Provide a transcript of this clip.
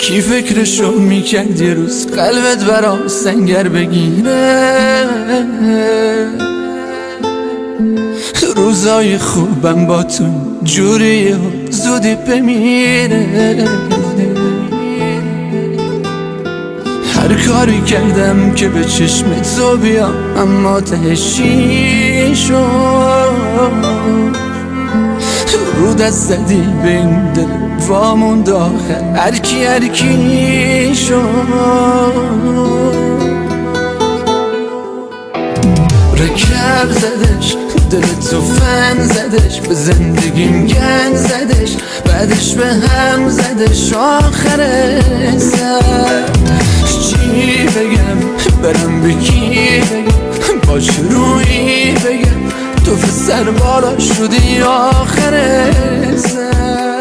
کی فکرشو میکرد یه روز قلبت برام سنگر بگیره. روزای خوبم با تو جوریه زودی بمیره. هر کاری کردم که به چشم تو بیام اما تهش چی شد؟ رو دست زدی به این دل واموند آخر هر کی شد؟ رکب زدش دل تو فن زدش، به زندگیم گند زدش، بعدش به هم زدش آخر سر. چی بگم برم به کی بگم، باش روی بگم تو سر بالا شدی آخر سر.